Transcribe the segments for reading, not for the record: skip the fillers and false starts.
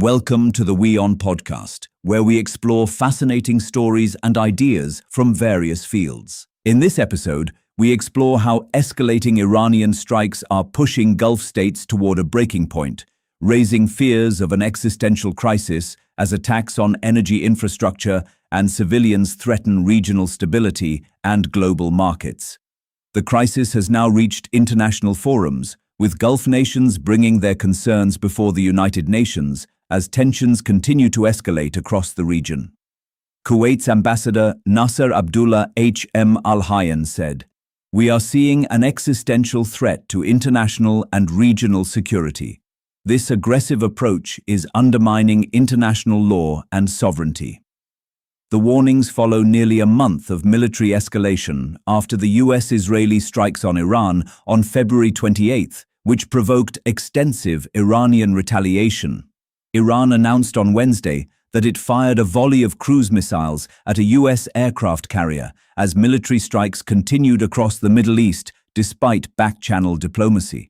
Welcome to the WION podcast, where we explore fascinating stories and ideas from various fields. In this episode, we explore how escalating Iranian strikes are pushing Gulf states toward a breaking point, raising fears of an existential crisis as attacks on energy infrastructure and civilians threaten regional stability and global markets. The crisis has now reached international forums, with Gulf nations bringing their concerns before the United Nations as tensions continue to escalate across the region. Kuwait's ambassador Nasser Abdullah H.M. Al-Hayyan said, "We are seeing an existential threat to international and regional security. This aggressive approach is undermining international law and sovereignty." The warnings follow nearly a month of military escalation after the US-Israeli strikes on Iran on February 28th, which provoked extensive Iranian retaliation. Iran announced on Wednesday that it fired a volley of cruise missiles at a US aircraft carrier as military strikes continued across the Middle East despite back-channel diplomacy.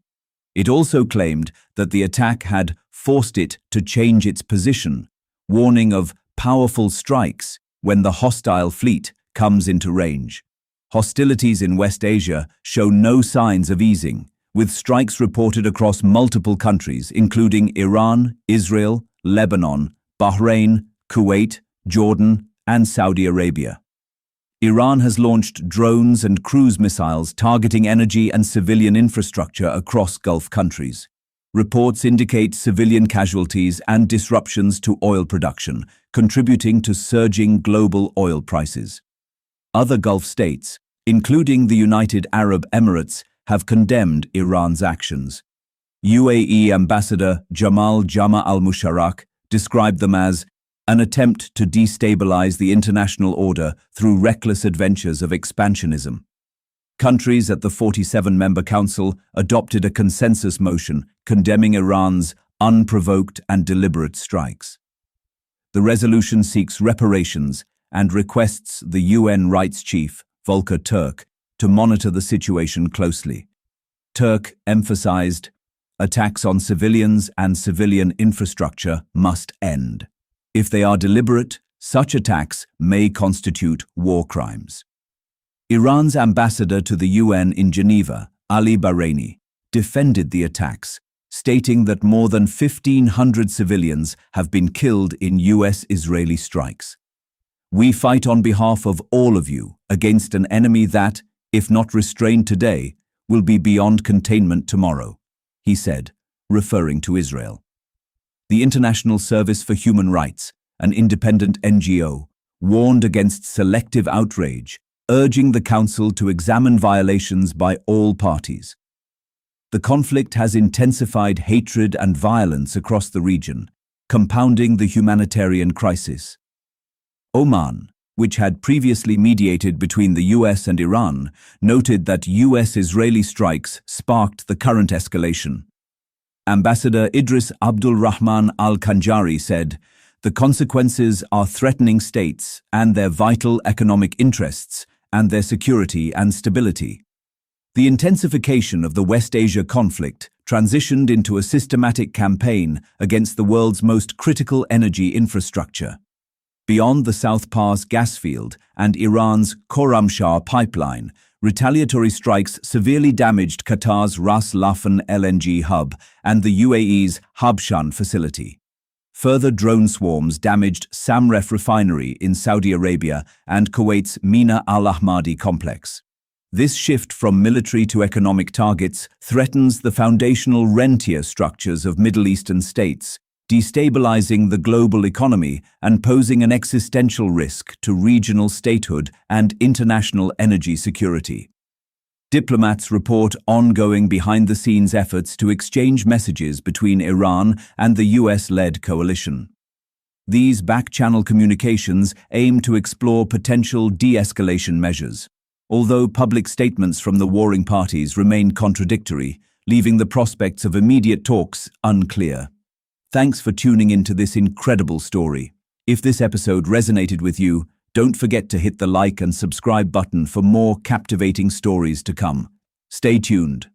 It also claimed that the attack had forced it to change its position, warning of powerful strikes when the hostile fleet comes into range. Hostilities in West Asia show no signs of easing, with strikes reported across multiple countries, including Iran, Israel, Lebanon, Bahrain, Kuwait, Jordan, and Saudi Arabia. Iran has launched drones and cruise missiles targeting energy and civilian infrastructure across Gulf countries. Reports indicate civilian casualties and disruptions to oil production, contributing to surging global oil prices. Other Gulf states, including the United Arab Emirates, have condemned Iran's actions. UAE Ambassador Jamal Jama al-Musharraf described them as an attempt to destabilize the international order through reckless adventures of expansionism. Countries at the 47-member council adopted a consensus motion condemning Iran's unprovoked and deliberate strikes. The resolution seeks reparations and requests the UN rights chief, Volker Turk, to monitor the situation closely. Turk emphasized, attacks on civilians and civilian infrastructure must end. If they are deliberate, such attacks may constitute war crimes. Iran's ambassador to the UN in Geneva, Ali Bahraini, defended the attacks, stating that more than 1,500 civilians have been killed in US-Israeli strikes. "We fight on behalf of all of you against an enemy that, if not restrained today, will be beyond containment tomorrow," he said, referring to Israel. The International Service for Human Rights, an independent NGO, warned against selective outrage, urging the Council to examine violations by all parties. The conflict has intensified hatred and violence across the region, compounding the humanitarian crisis. Oman, which had previously mediated between the US and Iran, noted that US-Israeli strikes sparked the current escalation. Ambassador Idris Abdul Rahman al-Kanjari said, "The consequences are threatening states and their vital economic interests and their security and stability." The intensification of the West Asia conflict transitioned into a systematic campaign against the world's most critical energy infrastructure. Beyond the South Pars gas field and Iran's Khorramshahr pipeline, retaliatory strikes severely damaged Qatar's Ras Laffan LNG hub and the UAE's Habshan facility. Further drone swarms damaged Samref refinery in Saudi Arabia and Kuwait's Mina al-Ahmadi complex. This shift from military to economic targets threatens the foundational rentier structures of Middle Eastern states, destabilizing the global economy and posing an existential risk to regional statehood and international energy security. Diplomats report ongoing behind-the-scenes efforts to exchange messages between Iran and the US-led coalition. These back-channel communications aim to explore potential de-escalation measures, although public statements from the warring parties remain contradictory, leaving the prospects of immediate talks unclear. Thanks for tuning into this incredible story. If this episode resonated with you, don't forget to hit the like and subscribe button for more captivating stories to come. Stay tuned.